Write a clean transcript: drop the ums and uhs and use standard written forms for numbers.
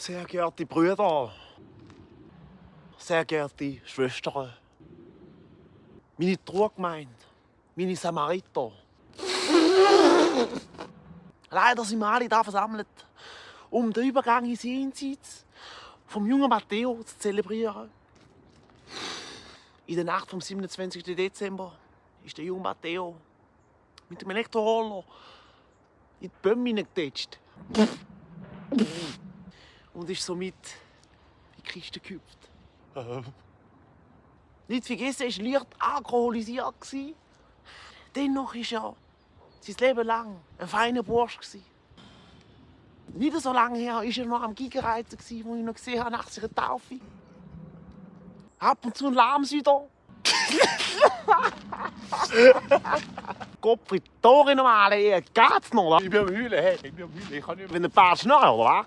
Sehr geehrte Brüder, sehr geehrte Schwestern, meine Truggemeinde, meine Samariter. Leider sind wir alle hier versammelt, um den Übergang ins Jenseits vom jungen Matteo zu zelebrieren. In der Nacht vom 27. Dezember ist der junge Matteo mit dem Elektroroller in die Bäume hineingetatscht. Und ist somit in die Kiste gehüpft. Nicht vergessen, er war leicht alkoholisiert. Dennoch war er sein Leben lang ein feiner Bursch. Nicht so lange her war er noch am Gigereizen, wo ich noch gesehen habe nach seiner Taufe. Ab und zu ein Lahmsüder. Gottfried, Tore normale Ehe, geht's noch, oder? Ich bin am Heulen, hey. Ich bin am Heulen, ich kann nicht mehr. Wenn ein paar Schnarr, oder?